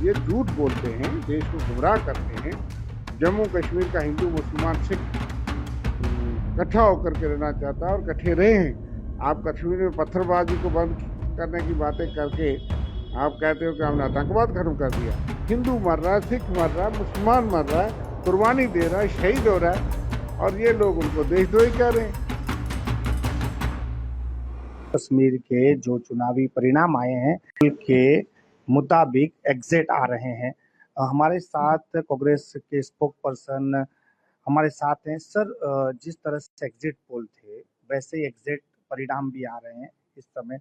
ये झूठ बोलते हैं, देश को गुमराह करते हैं। जम्मू कश्मीर का हिंदू मुसलमान सिख इकट्ठा होकर के रहना चाहता है और इकट्ठे रहे हैं। आप कश्मीर में पत्थरबाजी को बंद करने की बातें करके आप कहते हो कि हमने आतंकवाद खत्म कर दिया। हिंदू मर रहा है, सिख मर रहा है, मुसलमान मर रहा है, कुर्बानी दे रहा है, शहीद हो रहा है, और ये लोग उनको देशद्रोही कह रहे हैं। कश्मीर के जो चुनावी परिणाम आए हैं के मुताबिक एग्जिट आ रहे हैं। हमारे साथ कांग्रेस के स्पोक पर्सन हमारे साथ हैं। सर, जिस तरह से एग्जिट पोल थे वैसे ही एग्जिट परिणाम भी आ रहे हैं इस समय।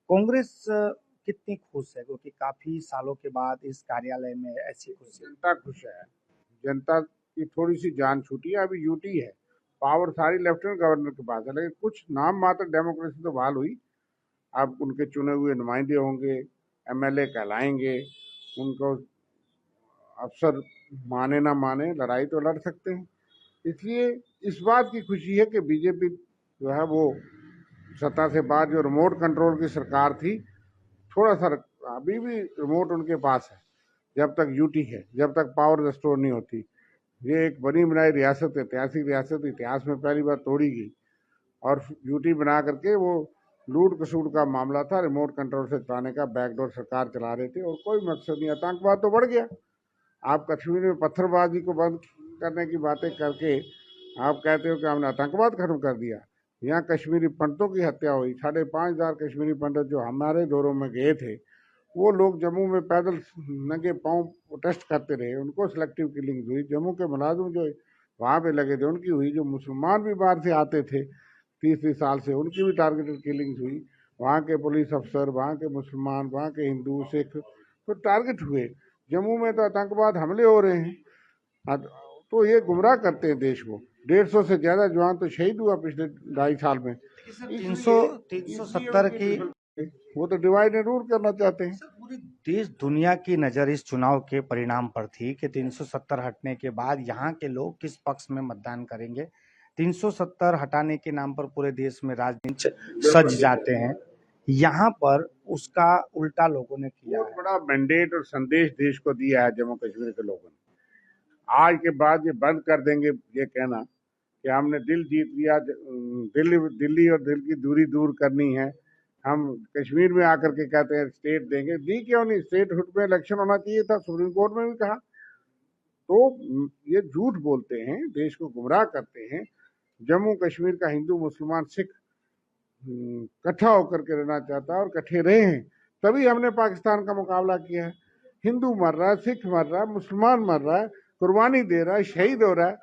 कांग्रेस कितनी खुश है, क्योंकि काफी सालों के बाद इस कार्यालय में ऐसी खुशी? जनता खुश है, जनता की थोड़ी सी जान छूटी है। अभी यूटी है, पावर सारी लेफ्टिनेंट गवर्नर के पास है, लेकिन कुछ नाम मात्र डेमोक्रेसी तो बहाल हुई। अब उनके चुने हुए नुमाइंदे होंगे, एमएलए कहलाएंगे, उनको अफसर माने ना माने लड़ाई तो लड़ सकते हैं। इसलिए इस बात की खुशी है कि बीजेपी जो है वो सत्ता से बाद जो रिमोट कंट्रोल की सरकार थी, थोड़ा सा अभी भी रिमोट उनके पास है, जब तक यूटी है, जब तक पावर रिस्टोर नहीं होती। ये एक बनी बनाई रियासत, ऐतिहासिक रियासत, इतिहास में पहली बार तोड़ी गई, और यूटी बना करके वो लूट कसूट का मामला था, रिमोट कंट्रोल से चलाने का, बैकडोर सरकार चला रहे थे और कोई मकसद नहीं। आतंकवाद तो बढ़ गया। आप कश्मीर में पत्थरबाजी को बंद करने की बातें करके आप कहते हो कि हमने आतंकवाद खत्म कर दिया। यहाँ कश्मीरी पंडितों की हत्या हुई, 5,500 कश्मीरी पंडित जो हमारे दौरों में गए थे, वो लोग जम्मू में पैदल नंगे पांव प्रोटेस्ट करते रहे, उनको सिलेक्टिव किलिंग हुई। जम्मू के मुलाजिम जो वहाँ पे लगे थे उनकी हुई, जो मुसलमान भी बाहर से आते थे 30 साल से, उनकी भी टारगेटेड किलिंग हुई। वहाँ के पुलिस अफसर, वहाँ के मुसलमान, वहाँ के हिंदू सिख तो टारगेट हुए। जम्मू में तो आतंकवाद हमले हो रहे हैं। तो ये गुमराह करते हैं देश को। 150 से ज्यादा जवान तो शहीद हुआ पिछले 2.5 साल में। 370 की वो तो डिवाइड एंड रूल करना चाहते हैं। पूरी देश दुनिया की नजर इस चुनाव के परिणाम पर थी कि 370 हटने के बाद यहाँ के लोग किस पक्ष में मतदान करेंगे। 370 हटाने के नाम पर पूरे देश में राजनीति सज जाते हैं, यहाँ पर उसका उल्टा लोगों ने किया। बहुत बड़ा मैंडेट और संदेश देश को दिया है जम्मू कश्मीर के लोगों ने। आज के बाद ये बंद कर देंगे ये कहना कि हमने दिल जीत लिया, दिल्ली और दिल की दूरी दूर करनी है। हम कश्मीर में आकर के कहते हैं स्टेट देंगे, दी क्यों नहीं? स्टेट हुड में इलेक्शन होना चाहिए था, सुप्रीम कोर्ट में भी कहा। तो ये झूठ बोलते हैं, देश को गुमराह करते हैं। जम्मू कश्मीर का हिंदू मुसलमान सिख इकट्ठा होकर के रहना चाहता है और इकट्ठे रहे हैं, तभी हमने पाकिस्तान का मुकाबला किया है। हिंदू मर रहा है, सिख मर रहा है, मुसलमान मर रहा है, कुर्बानी दे रहा है, शहीद हो रहा है,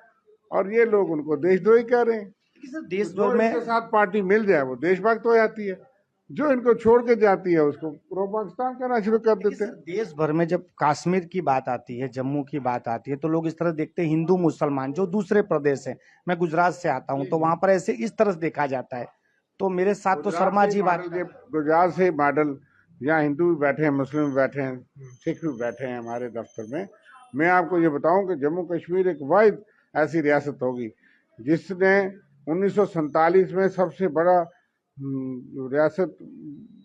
और ये लोग उनको देशद्रोही कह रहे हैं। देशभर में इनके साथ पार्टी मिल जाए वो देशभक्त हो जाती है, जो इनको छोड़ के जाती है उसको प्रो पाकिस्तान कहना शुरू कर देते हैं। देश भर में जब कश्मीर की बात आती है, जम्मू की बात आती है, तो लोग इस तरह देखते हैं हिंदू मुसलमान जो दूसरे प्रदेश है। मैं गुजरात से आता हूं, तो वहां पर ऐसे इस तरह से देखा जाता है। तो मेरे साथ तो शर्मा जी बात, गुजरात से मॉडल, यहाँ हिंदू भी बैठे हैं, मुस्लिम भी बैठे हैं, सिख भी बैठे हैं हमारे दफ्तर में। मैं आपको ये बताऊं कि जम्मू कश्मीर एक वाहिद ऐसी रियासत होगी जिसने 1947 में सबसे बड़ा रियासत,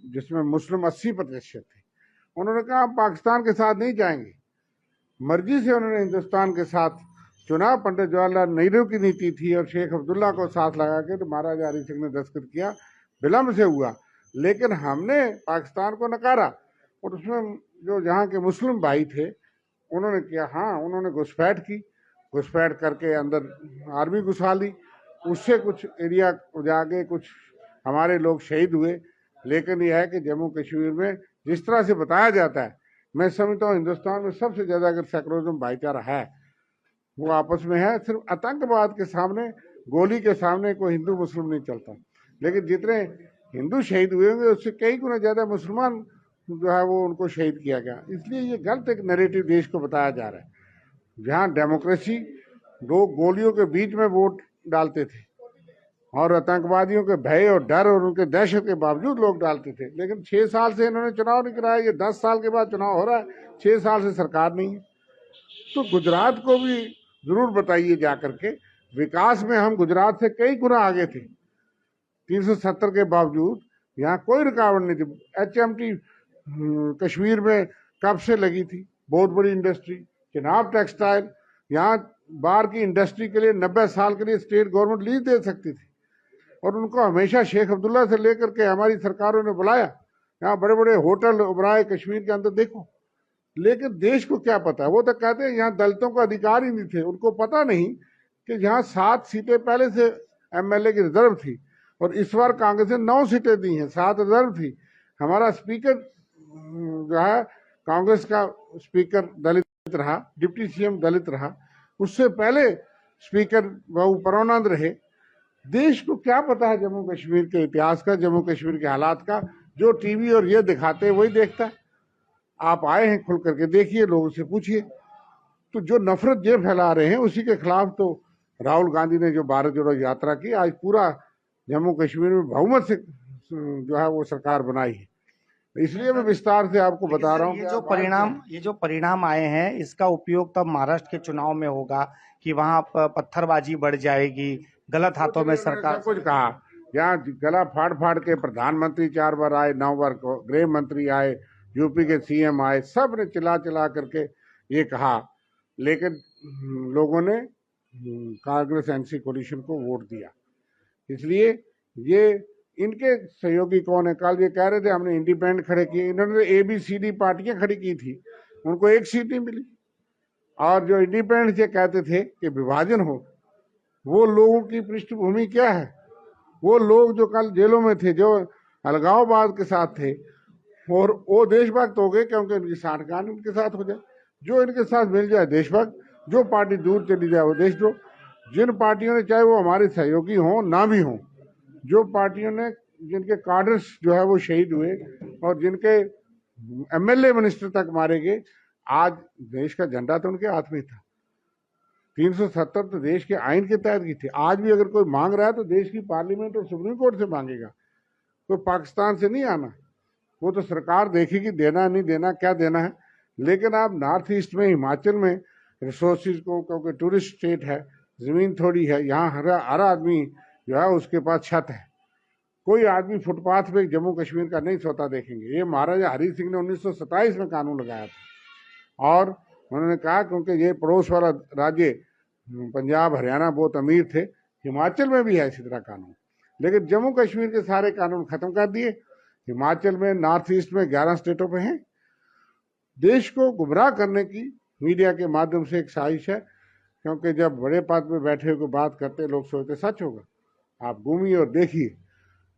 जिसमें मुस्लिम 80% थे, उन्होंने कहा हम पाकिस्तान के साथ नहीं जाएंगे। मर्जी से उन्होंने हिंदुस्तान के साथ चुनाव। पंडित जवाहरलाल नेहरू की नीति थी और शेख अब्दुल्ला को साथ लगा के तो महाराजा हरि सिंह ने दस्तखत किया, विलम्ब से हुआ, लेकिन हमने पाकिस्तान को नकारा। और उसमें जो यहाँ के मुस्लिम भाई थे उन्होंने किया, हाँ उन्होंने घुसपैठ की, घुसपैठ करके अंदर आर्मी घुसा ली, उससे कुछ एरिया जाके कुछ हमारे लोग शहीद हुए। लेकिन यह है कि जम्मू कश्मीर में जिस तरह से बताया जाता है, मैं समझता हूँ हिंदुस्तान में सबसे ज्यादा अगर सेकुलरिज्म भाईचारा है वो आपस में है। सिर्फ आतंकवाद के सामने, गोली के सामने कोई हिंदू मुस्लिम नहीं चलता। लेकिन जितने हिंदू शहीद हुए होंगे उससे कई गुना ज्यादा मुसलमान जो है वो उनको शहीद किया गया। इसलिए ये गलत एक नैरेटिव देश को बताया जा रहा है। जहाँ डेमोक्रेसी लोग गोलियों के बीच में वोट डालते थे और आतंकवादियों के भय और डर और उनके दहशत के बावजूद लोग डालते थे, लेकिन 6 साल से इन्होंने चुनाव नहीं कराया। ये 10 साल के बाद चुनाव हो रहा है, 6 साल से सरकार नहीं है। तो गुजरात को भी जरूर बताइए जाकर के, विकास में हम गुजरात से कई गुना आगे थे। 370 के बावजूद यहाँ कोई रुकावट नहीं थी। HMT कश्मीर में कब से लगी थी? बहुत बड़ी इंडस्ट्री, चिनाब टेक्सटाइल, यहाँ बार की इंडस्ट्री के लिए 90 साल के लिए स्टेट गवर्नमेंट लीज दे सकती थी और उनको हमेशा शेख अब्दुल्ला से लेकर के हमारी सरकारों ने बुलाया। यहाँ बड़े बड़े होटल उभराए कश्मीर के अंदर, देखो। लेकिन देश को क्या पता है, वो तो कहते हैं यहाँ दलितों का अधिकार ही नहीं थे। उनको पता नहीं कि यहाँ 7 सीटें पहले से एमएलए की रिजर्व थी और इस बार कांग्रेस ने 9 सीटें दी हैं, 7 रिजर्व थी। हमारा स्पीकर जो है कांग्रेस का स्पीकर दलित रहा, डिप्टी सीएम दलित रहा, उससे पहले स्पीकर बाबू परमानंद रहे। देश को क्या पता है जम्मू कश्मीर के इतिहास का, जम्मू कश्मीर के हालात का? जो टीवी और ये दिखाते हैं वही देखता है। आप आए हैं, खुल करके देखिए, लोगों से पूछिए। तो जो नफरत ये फैला रहे हैं उसी के खिलाफ तो राहुल गांधी ने जो भारत जोड़ो यात्रा की, आज पूरा जम्मू कश्मीर में बहुमत से जो है वो सरकार बनाई है। इसलिए मैं विस्तार से आपको बता रहा हूँ ये जो परिणाम आए हैं इसका उपयोग तब महाराष्ट्र के चुनाव में होगा कि वहां पत्थरबाजी बढ़ जाएगी, गलत हाथों में सरकार। कुछ कहा, यहाँ गला फाड़ फाड़ के प्रधानमंत्री 4 बार आए, 9 बार गृह मंत्री आए, यूपी के सीएम आए, सब ने चिल्ला चिल्ला करके ये कहा, लेकिन लोगों ने कांग्रेस एनसी कोलिशन को वोट दिया। इसलिए ये इनके सहयोगी कौन है? कल ये कह रहे थे हमने इंडिपेंडेंट खड़े किए, इन्होंने ABCD पार्टियां खड़ी की थी, उनको 1 सीट नहीं मिली। और जो इंडिपेंडेंट से कहते थे कि विभाजन हो, वो लोगों की पृष्ठभूमि क्या है? वो लोग जो कल जेलों में थे, जो अलगाववाद के साथ थे, और वो देशभक्त हो गए क्योंकि उनकी साठगांठ उनके साथ हो जाए। जो इनके साथ मिल जाए देशभक्त, जो पार्टी दूर चली जाए वो देशद्रोह। जिन पार्टियों ने, चाहे वो हमारे सहयोगी हों ना भी हों, जो पार्टियों ने, जिनके कार्डर्स जो है वो शहीद हुए और जिनके एमएलए मिनिस्टर तक मारे गए, आज देश का झंडा तो उनके हाथ में था। 370 तो देश के आइन के तहत की थी। आज भी अगर कोई मांग रहा है तो देश की पार्लियामेंट और सुप्रीम कोर्ट से मांगेगा, कोई पाकिस्तान से नहीं आना। वो तो सरकार देखेगी देना नहीं देना, क्या देना है। लेकिन आप नॉर्थ ईस्ट में, हिमाचल में रिसोर्सेज को, क्योंकि टूरिस्ट स्टेट है, जमीन थोड़ी है, यहाँ हर आदमी जो है उसके पास छत है। कोई आदमी फुटपाथ पे जम्मू कश्मीर का नहीं सोता देखेंगे। ये महाराजा हरि सिंह ने 1927 में कानून लगाया था और उन्होंने कहा क्योंकि ये पड़ोस वाला राज्य पंजाब हरियाणा बहुत अमीर थे, हिमाचल में भी है इसी तरह कानून, लेकिन जम्मू कश्मीर के सारे कानून खत्म कर दिए। हिमाचल में, नॉर्थ ईस्ट में 11 स्टेटों पे हैं। देश को गुमराह करने की मीडिया के माध्यम से एक साजिश है, क्योंकि जब बड़े पद पे बैठे हुए बात करते लोग सोचते सच होगा। आप घूमिए और देखिए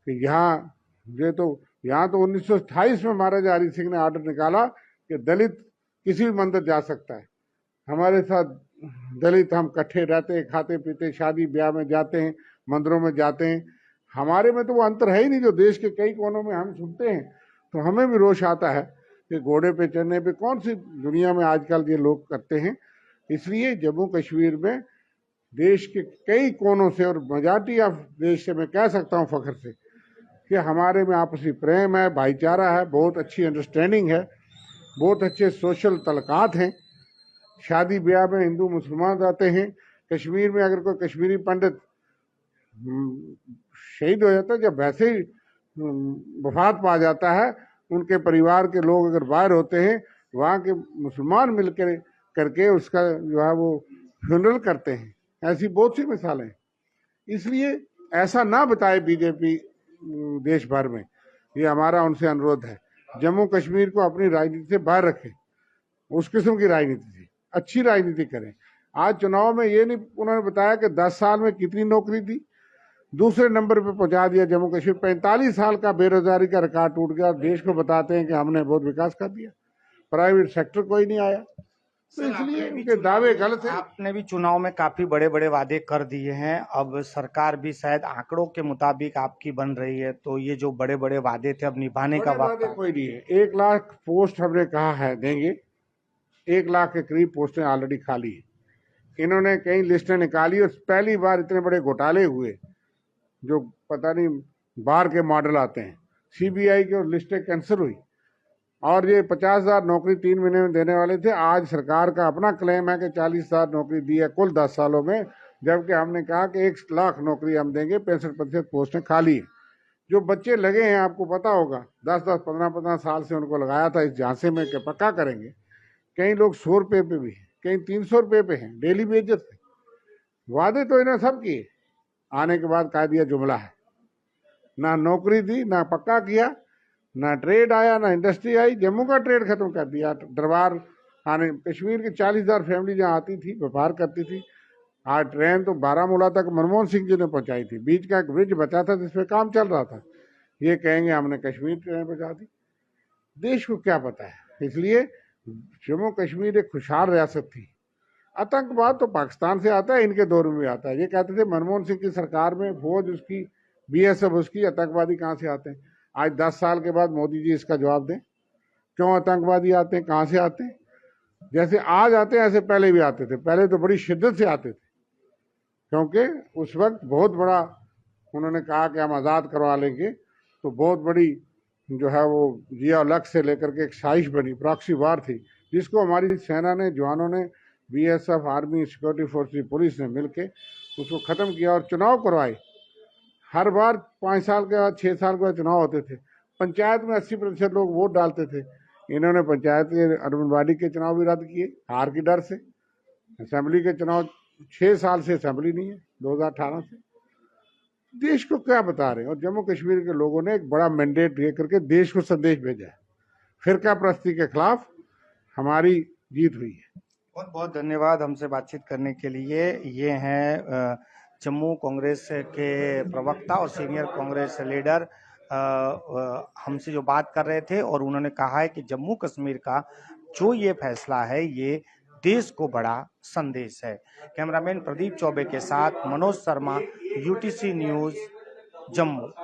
कि यहाँ तो 1928 में महाराजा हरि सिंह ने ऑर्डर निकाला कि दलित किसी भी मंदिर जा सकता है। हमारे साथ दलित हम इकट्ठे रहते हैं, खाते पीते, शादी ब्याह में जाते हैं, मंदिरों में जाते हैं। हमारे में तो वो अंतर है ही नहीं जो देश के कई कोनों में हम सुनते हैं। तो हमें भी रोष आता है कि घोड़े पे चढ़ने पे कौन सी दुनिया में आजकल ये लोग करते हैं। इसलिए जम्मू कश्मीर में देश के कई कोनों से और मेजॉरिटी ऑफ देश से मैं कह सकता हूँ फख्र से कि हमारे में आपसी प्रेम है, भाईचारा है, बहुत अच्छी अंडरस्टैंडिंग है, बहुत अच्छे सोशल तलकात हैं। शादी ब्याह में हिंदू मुसलमान जाते हैं। कश्मीर में अगर कोई कश्मीरी पंडित शहीद हो जाता है, जब वैसे ही वफात पा जाता है, उनके परिवार के लोग अगर बाहर होते हैं, वहाँ के मुसलमान मिलकर करके उसका जो है वो फ्यूनरल करते हैं। ऐसी बहुत सी मिसालें हैं। इसलिए ऐसा ना बताए बीजेपी देश भर में, ये हमारा उनसे अनुरोध है। जम्मू कश्मीर को अपनी राजनीति से बाहर रखें, उस किस्म की राजनीति से अच्छी राजनीति करें। आज चुनाव में ये नहीं उन्होंने बताया कि 10 साल में कितनी नौकरी दी, दूसरे नंबर पे पहुंचा दिया जम्मू कश्मीर। 45 साल का बेरोजगारी का रिकॉर्ड टूट गया। देश को बताते हैं कि हमने बहुत विकास कर दिया, प्राइवेट सेक्टर कोई नहीं आया। तो इसलिए उनके दावे गलत है। आपने भी चुनाव में काफी बड़े बड़े वादे कर दिए हैं, अब सरकार भी शायद आंकड़ों के मुताबिक आपकी बन रही है, तो ये जो बड़े बड़े वादे थे अब निभाने का वक्त कोई नहीं है। 1 लाख पोस्ट हमने कहा है देंगे, 1 लाख के करीब पोस्टें ऑलरेडी खाली है। इन्होंने कई लिस्टें निकाली और पहली बार इतने बड़े घोटाले हुए जो पता नहीं बाहर के मॉडल आते हैं। CBI की और लिस्टें कैंसिल हुई और ये 50,000 नौकरी 3 महीने में देने वाले थे। आज सरकार का अपना क्लेम है कि 40,000 नौकरी दी है कुल 10 सालों में, जबकि हमने कहा कि 1 लाख नौकरी हम देंगे। 65% पोस्टें खाली हैं। जो बच्चे लगे हैं, आपको पता होगा 10-10, 15-15 साल से उनको लगाया था इस झांसे में कि पक्का करेंगे, कई लोग 100 रुपये पे भी हैं, कई 300 रुपये पे हैं, डेली बेइज्जत है। वादे तो इन्हें सब किए, आने के बाद कह दिया जुमला है। ना नौकरी दी, ना पक्का किया, ना ट्रेड आया, ना इंडस्ट्री आई। जम्मू का ट्रेड खत्म कर दिया। दरबार आने कश्मीर की 40,000 फैमिली जहाँ आती थी, व्यापार करती थी, आज ट्रेन तो बारामूला तक मनमोहन सिंह जी ने पहुंचाई थी। बीच का एक ब्रिज बचा था जिसपे काम चल रहा था। ये कहेंगे हमने कश्मीर ट्रेन पहुंचा दी। देश को क्या पता है। इसलिए जम्मू कश्मीर एक खुशहाल रियासत थी। आतंकवाद तो पाकिस्तान से आता है, इनके दौर में भी आता है। ये कहते थे मनमोहन सिंह की सरकार में फौज उसकी, बीएसएफ उसकी, आतंकवादी कहाँ से आते हैं। आज 10 साल के बाद मोदी जी इसका जवाब दें, क्यों आतंकवादी आते हैं, कहाँ से आते हैं। जैसे आज आते हैं ऐसे पहले भी आते थे। पहले तो बड़ी शिद्दत से आते थे, क्योंकि उस वक्त बहुत बड़ा उन्होंने कहा कि हम आज़ाद करवा लेंगे, तो बहुत बड़ी जो है वो जिया लक्ष्य से लेकर के एक साजिश बनी, प्रॉक्सी वार थी, जिसको हमारी सेना ने, जवानों ने, BSF, army, security force, police ने मिलके उसको ख़त्म किया और चुनाव करवाए। हर बार 5 साल के बाद, 6 साल के बाद चुनाव होते थे। पंचायत में 80% लोग वोट डालते थे। इन्होंने पंचायत के, आंगनबाड़ी के चुनाव भी रद्द किए हार की डर से। असेंबली के चुनाव 6 साल से असेंबली नहीं है, 2018 से। देश को क्या बता रहे हैं। और जम्मू कश्मीर के लोगों ने एक बड़ा मैंडेट दे करके देश को संदेश भेजा है। फिरका प्रस्ती के खिलाफ हमारी जीत हुई है। बहुत बहुत धन्यवाद हमसे बातचीत करने के लिए। ये हैं जम्मू कांग्रेस के प्रवक्ता और सीनियर कांग्रेस लीडर हमसे जो बात कर रहे थे, और उन्होंने कहा है कि जम्मू कश्मीर का जो ये फैसला है ये देश को बड़ा संदेश है। कैमरामैन प्रदीप चौबे के साथ मनोज शर्मा, यूटीसी न्यूज़, जम्मू।